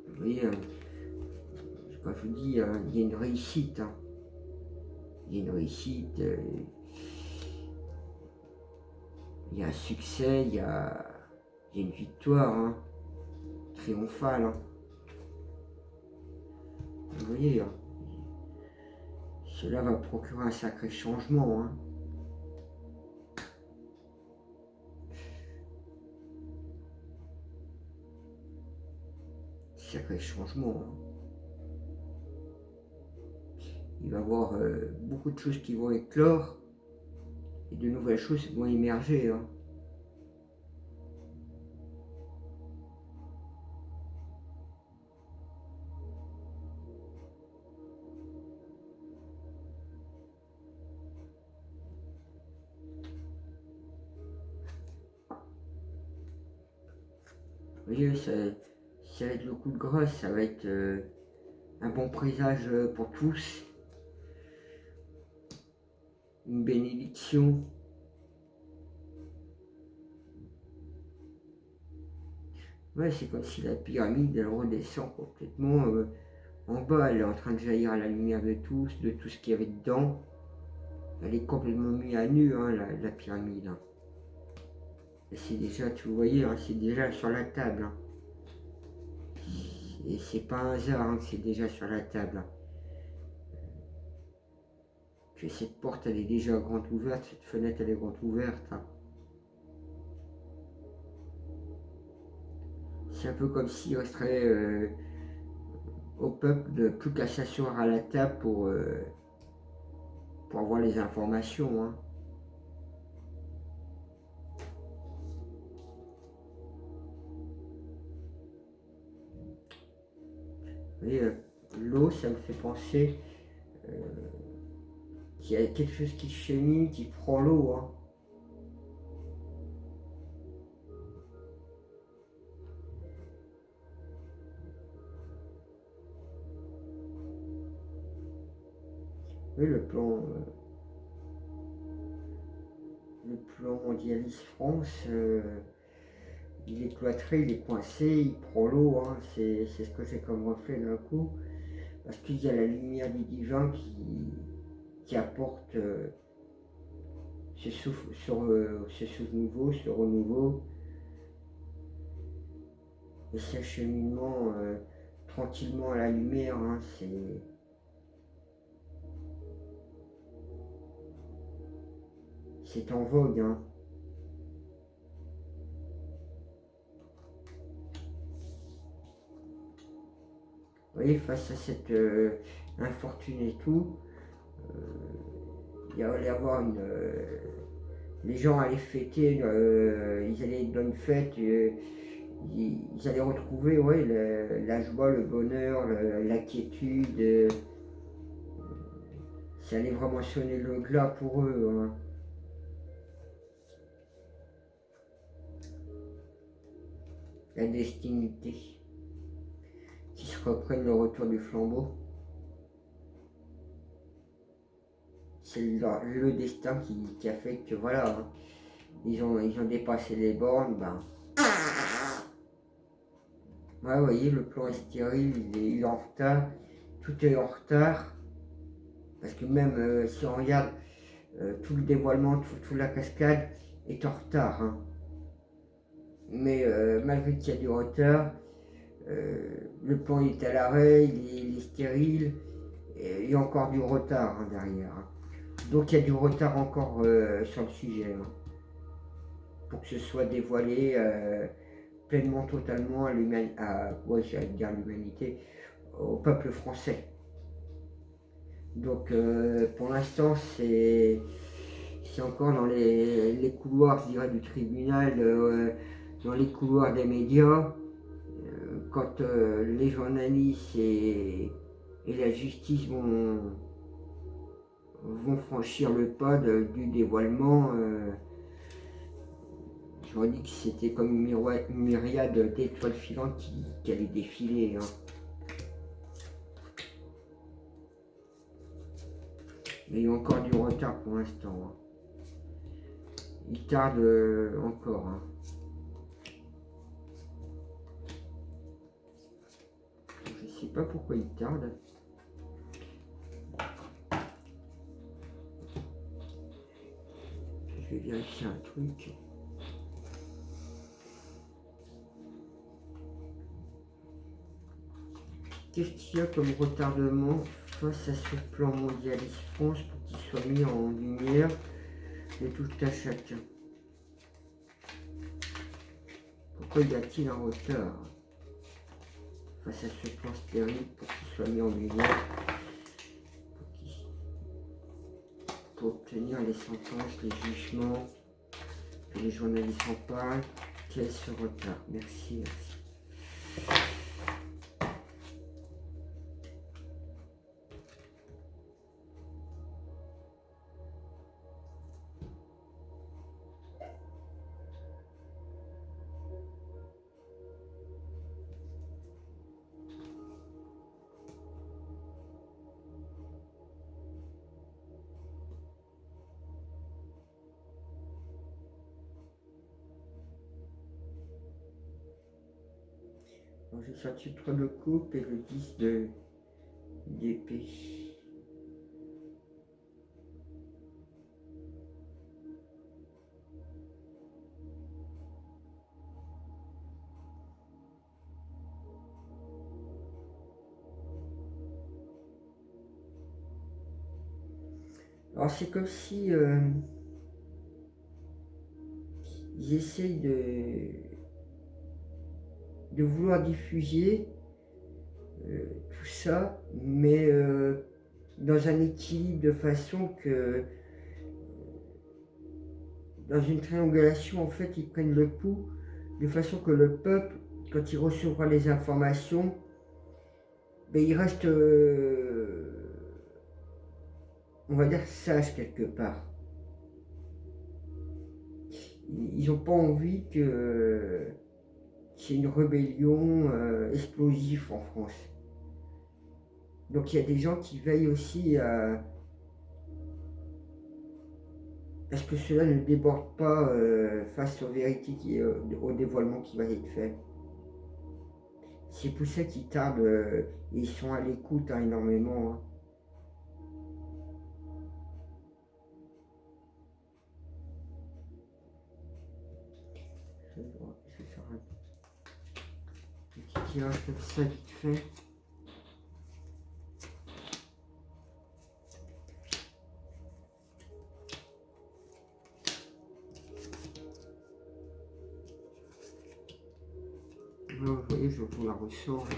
Vous voyez, quand je vous dis, hein, il y a une réussite. Hein. Il y a une réussite, il y a un succès, il y a une victoire hein, triomphale. Hein. Vous voyez, hein, cela va procurer un sacré changement. Hein. Sacré changement. Hein. Il va y avoir beaucoup de choses qui vont éclore et de nouvelles choses vont émerger. Hein. Vous voyez, ça va être le coup de grâce, ça va être un bon présage pour tous, une bénédiction. Ouais, c'est comme si la pyramide, elle redescend complètement en bas, elle est en train de jaillir à la lumière de tout ce qu'il y avait dedans. Elle est complètement mise à nu, hein, la pyramide. Hein. Et c'est déjà, vous voyez, hein, c'est déjà sur la table. Hein. Et c'est pas un hasard hein, que c'est déjà sur la table. Hein. Que cette porte, elle est déjà grande ouverte, cette fenêtre, elle est grande ouverte. Hein. C'est un peu comme s'il resterait au peuple de plus qu'à s'asseoir à la table pour avoir les informations. Hein. Vous voyez, l'eau, ça me fait penser qu'il y a quelque chose qui chemine, qui prend l'eau. Hein. Oui, le plan Mondialis France, il est cloîtré, il est coincé, il prend l'eau. Hein. C'est ce que j'ai comme reflet d'un coup. Parce qu'il y a la lumière du divin qui apporte ce nouveau, ce renouveau. Et cet acheminement tranquillement à la lumière, hein, c'est en vogue. Hein. Vous voyez, face à cette infortune et tout, il allait y avoir les gens allaient fêter, ils allaient dans une fête, ils allaient retrouver ouais, la joie, le bonheur, la quiétude. Ça allait vraiment sonner le glas pour eux. Hein. La destinité. Qui se reprennent le retour du flambeau. C'est le destin qui a fait que voilà, hein, ils ont dépassé les bornes. Ben. Ouais, vous voyez, le plan est stérile, il est en retard, tout est en retard. Parce que même si on regarde tout le dévoilement, toute la cascade est en retard. Hein. Mais malgré qu'il y a du retard, le plan est à l'arrêt, il est stérile, et il y a encore du retard hein, derrière. Hein. Donc il y a du retard encore sur le sujet. Hein, pour que ce soit dévoilé pleinement, totalement à l'humanité, au peuple français. Donc pour l'instant c'est encore dans les couloirs, je dirais, du tribunal, dans les couloirs des médias, quand les journalistes et la justice vont franchir le pas du dévoilement. Je leur dis que c'était comme une myriade d'étoiles filantes qui allaient défiler. Hein. Mais il y a encore du retard pour l'instant. Hein. il tarde encore. Hein. Je sais pas pourquoi il tarde. Je vais vérifier un truc. Qu'est-ce qu'il y a comme retardement face à ce plan mondialiste France pour qu'il soit mis en lumière de tout à chacun? Pourquoi y a-t-il un retard face à ce plan stérile pour qu'il soit mis en lumière, pour obtenir les sentences, les jugements, que les journalistes en parlent? Quel est ce retard? Merci, merci. J'ai sorti le 3 de coupe et le 10 d'épée. Alors c'est comme si ils essayent de vouloir diffuser tout ça, mais dans un équilibre de façon que, dans une triangulation, en fait, ils prennent le pouls, de façon que le peuple, quand il recevra les informations, ben, il reste, on va dire, sage quelque part. Ils n'ont pas envie que qu'il y ait une rébellion explosive en France. Donc il y a des gens qui veillent aussi à ce que cela ne déborde pas face aux vérités, au dévoilement qui va être fait. C'est pour ça qu'ils tardent, ils sont à l'écoute énormément. Hein. Je vais faire un petit tirage comme ça vite fait. Là, vous voyez, je vous la ressors. Hein.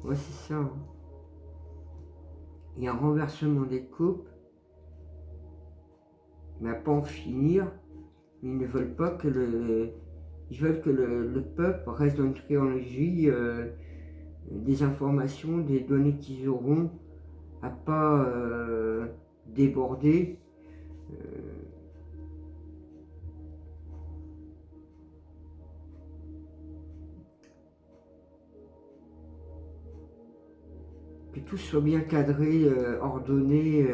Ouais, c'est ça. Hein. Il y a un renversement des coupes, mais à pas en finir. Ils ne veulent pas que ils veulent que le peuple reste dans une trilogie des informations, des données qu'ils auront, à pas déborder. Que tout soit bien cadré, ordonné.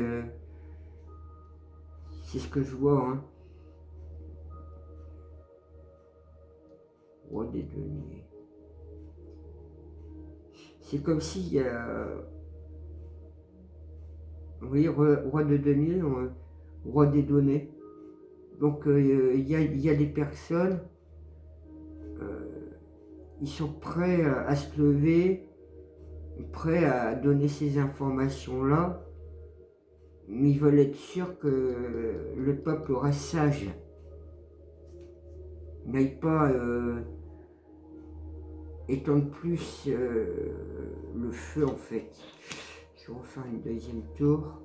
C'est ce que je vois. Hein. Roi des deniers. C'est comme si, vous voyez, roi de deniers, roi des données. Donc il y a des personnes, ils sont prêts à se lever, prêts à donner ces informations-là, mais ils veulent être sûrs que le peuple reste sage, n'aille pas étendre plus le feu en fait. Je vais refaire une deuxième tour.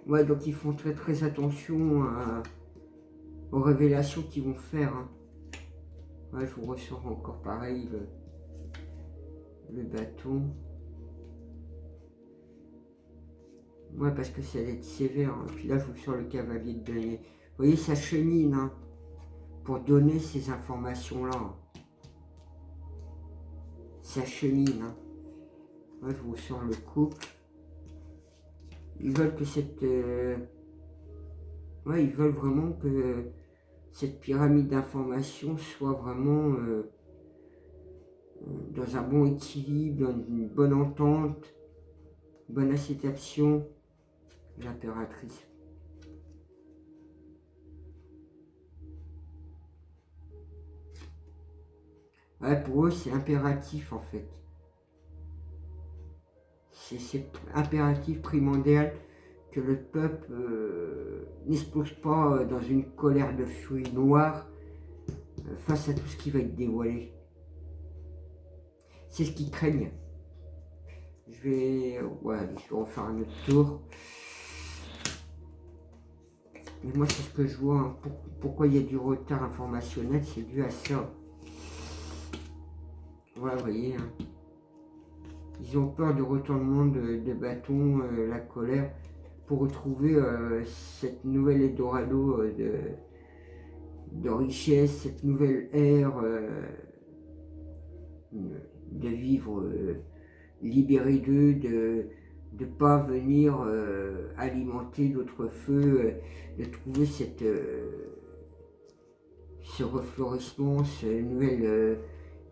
Ouais, donc ils font très très attention aux révélations qu'ils vont faire. Hein. Ouais, je vous ressors encore pareil. le bâton. Ouais, parce que ça va être sévère. Hein. Puis là, je vous sors le cavalier de denier. Vous voyez, ça chemine hein, pour donner ces informations-là. Ça chemine. Hein. Ouais, je vous sors le couple. Ils veulent que cette... Ouais, ils veulent vraiment que cette pyramide d'informations soit vraiment dans un bon équilibre, dans une bonne entente, bonne acceptation. L'impératrice. Ouais, pour eux, c'est impératif en fait. C'est impératif, primordial que le peuple n'explose pas dans une colère de furie noire face à tout ce qui va être dévoilé. C'est ce qu'ils craignent. Je vais refaire un autre tour. Mais moi, c'est ce que je vois. Hein. Pourquoi il y a du retard informationnel, c'est dû à ça. Voilà, vous voyez. Hein. Ils ont peur du retournement de bâton, la colère, pour retrouver cette nouvelle Eldorado de richesse, cette nouvelle ère de vivre libéré d'eux, de ne pas venir alimenter d'autres feux, de trouver ce refleurissement, cette nouvelle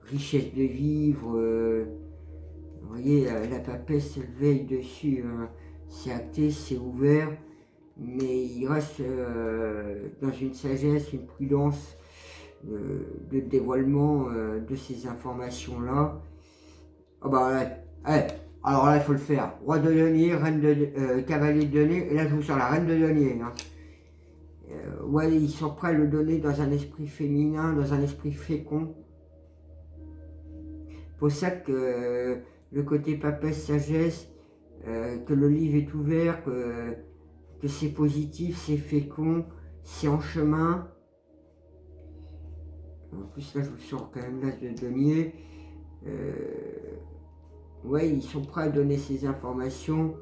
richesse de vivre. Vous voyez, la papesse s'éveille dessus, hein. C'est acté, c'est ouvert, mais il reste dans une sagesse, une prudence de dévoilement de ces informations-là. Oh bah ouais. Ouais. Alors là, il faut le faire. Roi de denier, reine de cavalier de denier, et là je vous sors la reine de denier. Hein. Ouais, ils sont prêts à le donner dans un esprit féminin, dans un esprit fécond. Pour ça que le côté papesse sagesse, que le livre est ouvert, que c'est positif, c'est fécond, c'est en chemin. En plus là je vous sors quand même l'as de denier. Ouais, ils sont prêts à donner ces informations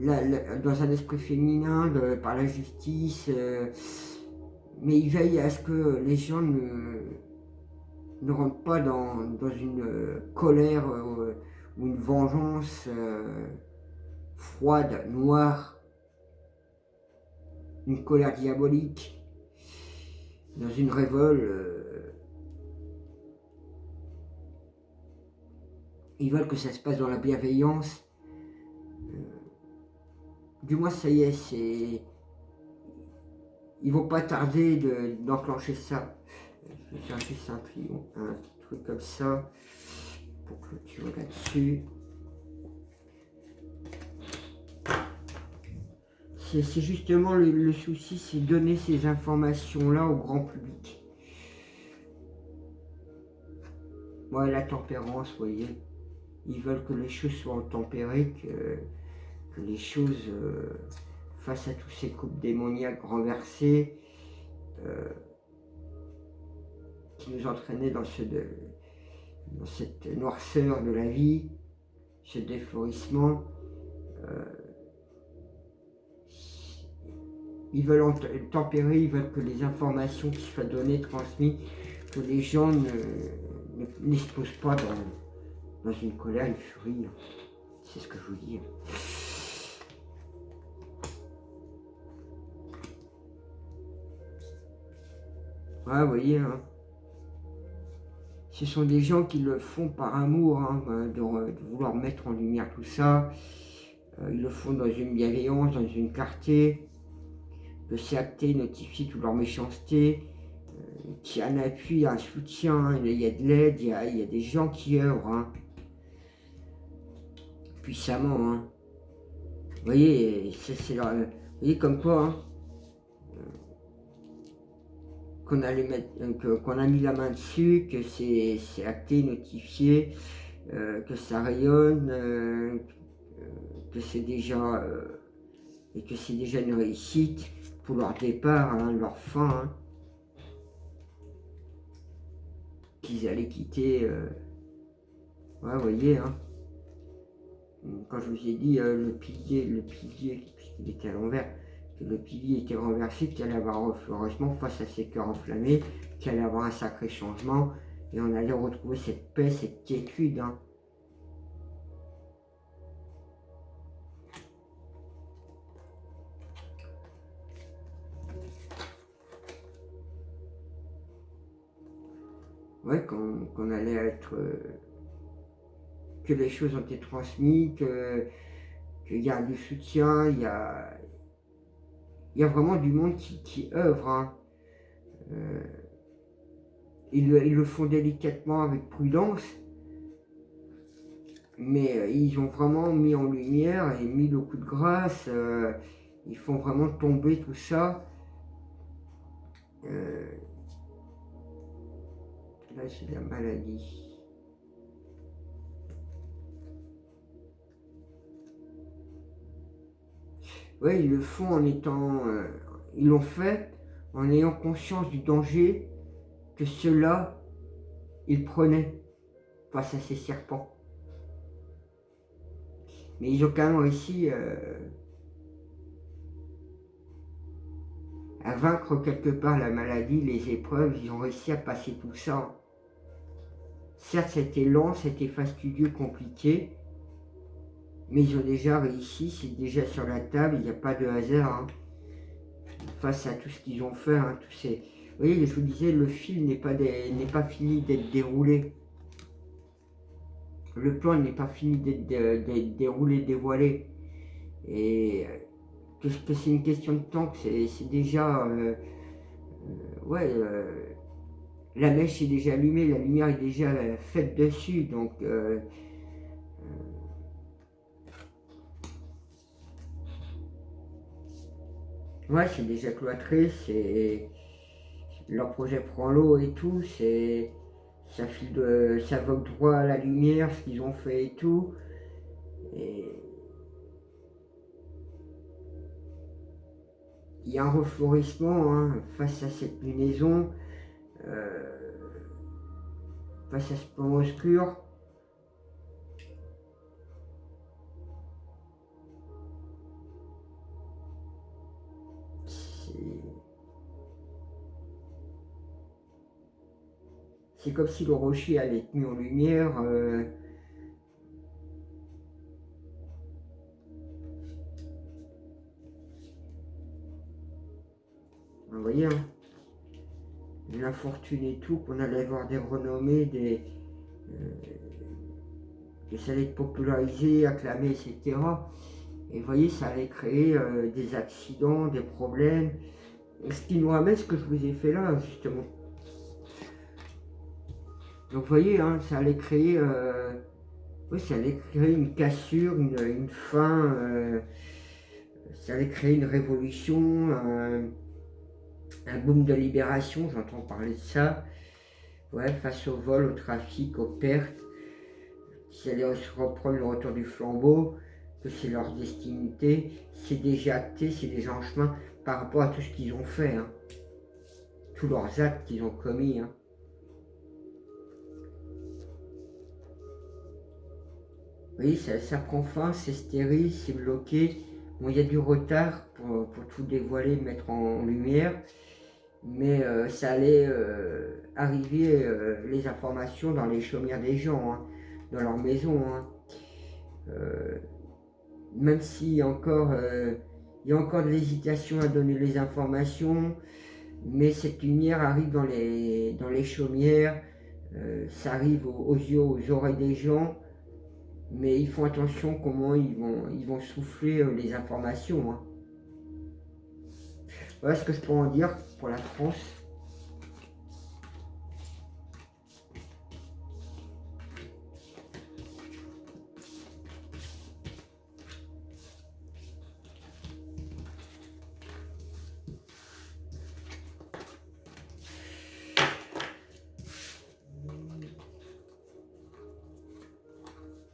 dans un esprit féminin, par la justice, mais ils veillent à ce que les gens ne rentrent pas dans une colère ou une vengeance froide, noire, une colère diabolique, dans une révolte. Ils veulent que ça se passe dans la bienveillance. Du moins, ça y est, ils vont pas tarder d'enclencher ça. Je vais faire juste un truc comme ça pour clôturer là-dessus. C'est justement le souci, c'est donner ces informations-là au grand public. Ouais, la tempérance, vous voyez. Ils veulent que les choses soient tempérées, que les choses, face à tous ces coupes démoniaques renversées, qui nous entraînaient dans cette noirceur de la vie, ce déflorissement, ils veulent tempérer, ils veulent que les informations qui soient données, transmises, que les gens n'explosent pas dans une colère, une furie. C'est ce que je vous dis. Ouais, vous voyez, hein. Ce sont des gens qui le font par amour, hein, de vouloir mettre en lumière tout ça. Ils le font dans une bienveillance, dans une clarté, que c'est acté, notifier toute leur méchanceté, qu'il y a un appui, un soutien, hein, il y a de l'aide, il y a des gens qui œuvrent, hein, puissamment. Hein. Vous voyez, vous voyez comme quoi, hein, qu'on a mis la main dessus, que c'est acté, notifié, que ça rayonne, que c'est déjà une réussite pour leur départ, hein, leur fin, hein, qu'ils allaient quitter Ouais, vous voyez, hein. Quand je vous ai dit le pilier, puisqu'il était à l'envers, que le pilier était renversé, qu'il allait avoir un refleurissement face à ces cœurs enflammés, qu'il allait avoir un sacré changement, et on allait retrouver cette paix, cette quiétude, hein. Ouais, qu'on allait être... que les choses ont été transmises, qu'il y a du soutien, il y a vraiment du monde qui œuvre, hein. Ils le font délicatement avec prudence, mais ils ont vraiment mis en lumière et mis le coup de grâce. Ils font vraiment tomber tout ça. Là, c'est la maladie. Ouais, ils le font en étant... ils l'ont fait en ayant conscience du danger que ceux-là, ils prenaient face à ces serpents. Mais ils ont quand même réussi à vaincre quelque part la maladie, les épreuves. Ils ont réussi à passer tout ça. Certes, c'était lent, c'était fastidieux, compliqué, mais ils ont déjà réussi, c'est déjà sur la table, il n'y a pas de hasard, hein. Face à tout ce qu'ils ont fait, hein, tous ces... Vous voyez, je vous disais, le film n'est pas fini d'être déroulé. Le plan n'est pas fini d'être déroulé, dévoilé. Et que c'est une question de temps, que c'est déjà... ouais, la mèche est déjà allumée, la lumière est déjà faite dessus, donc... ouais, c'est déjà cloîtré, c'est... Leur projet prend l'eau et tout, c'est... Ça vogue droit à la lumière, ce qu'ils ont fait et tout. Et... il y a un refleurissement, hein, face à cette lunaison, face à ce plan obscur. C'est comme si le rocher allait être mis en lumière. Vous voyez, hein, la fortune et tout, qu'on allait avoir des renommées, que ça allait être popularisé, acclamé, etc. Et vous voyez, ça allait créer des accidents, des problèmes. Ce qui nous ramène ce que je vous ai fait là, justement. Donc vous voyez, hein, ça allait créer... oui, ça allait créer une cassure, une fin, ça allait créer une révolution, un boom de libération, j'entends parler de ça. Ouais, face au vol, au trafic, aux pertes, qu'ils allaient se reprendre le retour du flambeau, que c'est leur destinité, c'est déjà acté, c'est déjà en chemin par rapport à tout ce qu'ils ont fait, hein. Tous leurs actes qu'ils ont commis, hein. Vous voyez, ça prend fin, c'est stérile, c'est bloqué. Bon, il y a du retard pour tout dévoiler, mettre en lumière, mais ça allait arriver, les informations dans les chaumières des gens, hein, dans leur maison, hein. Même s'il y a encore, il y a encore de l'hésitation à donner les informations, mais cette lumière arrive dans les chaumières, ça arrive aux yeux, aux oreilles des gens. Mais ils font attention comment ils vont souffler les informations, hein. Voilà ce que je peux en dire pour la France.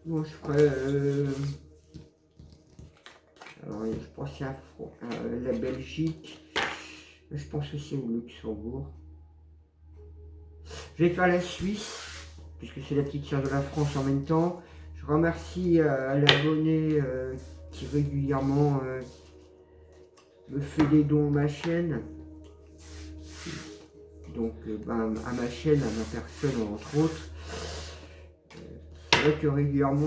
Bon, je ferai... alors, je pensais à la Belgique. Je pense aussi au Luxembourg. Je vais faire la Suisse. puisque c'est la petite sœur de la France en même temps. Je remercie à l'abonné qui régulièrement me fait des dons à ma chaîne. Donc à ma chaîne, à ma personne entre autres. C'est vrai que régulièrement,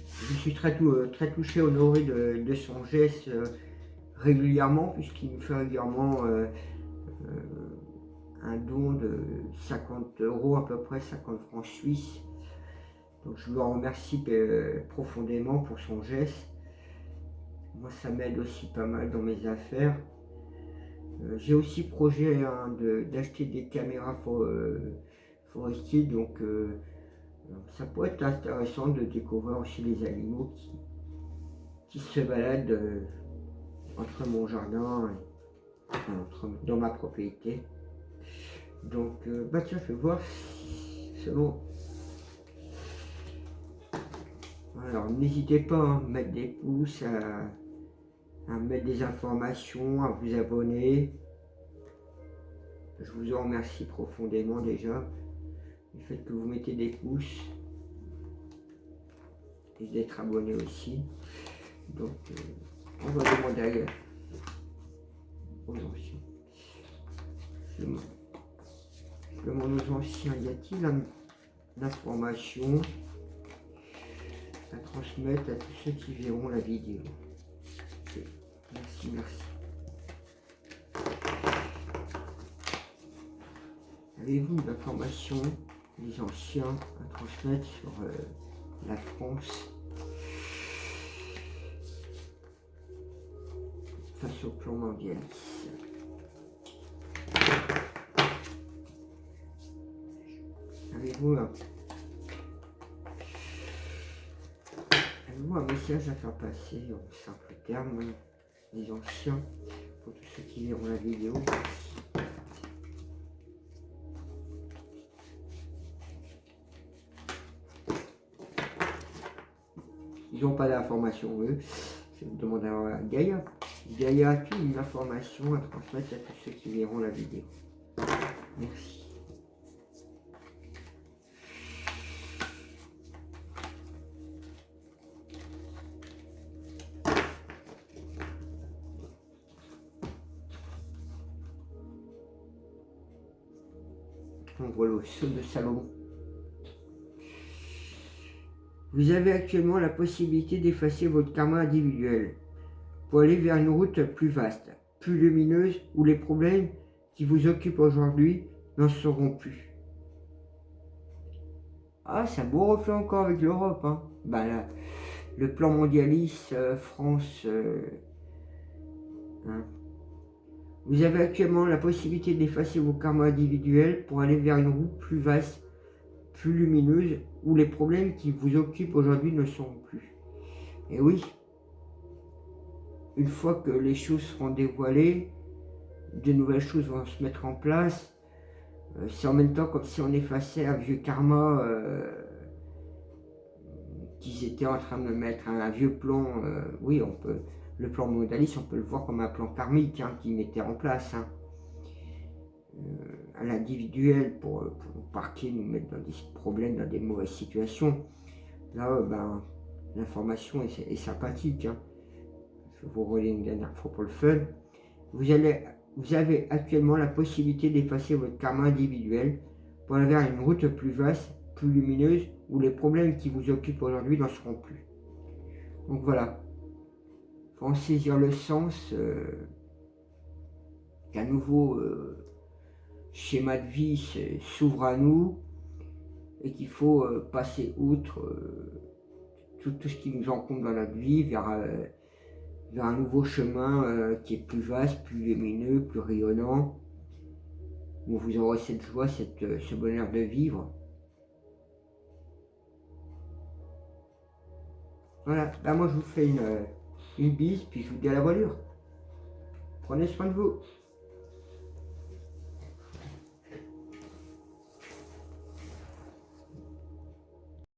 je suis très touché, honoré de son geste régulièrement, puisqu'il me fait régulièrement un don de 50 € à peu près, 50 francs suisses. Donc je le remercie profondément pour son geste. Moi ça m'aide aussi pas mal dans mes affaires. J'ai aussi projet d'acheter des caméras forestiers, donc ça pourrait être intéressant de découvrir aussi les animaux qui se baladent entre mon jardin et dans ma propriété. Donc tiens, je vais voir selon. Alors n'hésitez pas à mettre des pouces, à mettre des informations, à vous abonner. Je vous en remercie profondément déjà du fait que vous mettez des pouces et d'être abonné aussi. Donc on va demander aux anciens. Je demande aux anciens, y a-t-il une information à transmettre à tous ceux qui verront la vidéo? Merci, merci. Avez-vous une information des anciens à transmettre sur la France face au plan mondialiste? Avez-vous un message à faire passer en simple terme, les anciens, pour tous ceux qui verront la vidéo? Ils n'ont pas d'informations, eux. Je vais demander à Gaïa. Gaïa, as-tu une information à transmettre à tous ceux qui verront la vidéo? Merci. On voit le sceau de Salomon. Vous avez actuellement la possibilité d'effacer votre karma individuel pour aller vers une route plus vaste, plus lumineuse, où les problèmes qui vous occupent aujourd'hui n'en seront plus. Ah, c'est un beau reflet encore avec l'Europe. Hein. Là, le plan mondialiste, France. Hein. Vous avez actuellement la possibilité d'effacer vos karmas individuels pour aller vers une route plus vaste, plus lumineuse, où les problèmes qui vous occupent aujourd'hui ne seront plus. Et oui, une fois que les choses seront dévoilées, de nouvelles choses vont se mettre en place. C'est en même temps comme si on effaçait un vieux karma qu'ils étaient en train de mettre un vieux plan. Oui, on peut, le plan mondialiste, on peut le voir comme un plan karmique qu'ils mettaient en place. Hein. À l'individuel pour parquer, nous mettre dans des problèmes, dans des mauvaises situations. Là, l'information est sympathique. Hein. Je vais vous relire une dernière fois pour le fun. Vous avez actuellement la possibilité d'effacer votre karma individuel pour aller vers une route plus vaste, plus lumineuse, où les problèmes qui vous occupent aujourd'hui n'en seront plus. Donc voilà, il faut en saisir le sens qu'un nouveau schéma de vie s'ouvre à nous et qu'il faut passer outre tout ce qui nous encombre dans notre vie vers un nouveau chemin qui est plus vaste, plus lumineux, plus rayonnant, où vous aurez cette joie, ce bonheur de vivre. Voilà, moi je vous fais une bise, puis je vous dis à la voilure. Prenez soin de vous.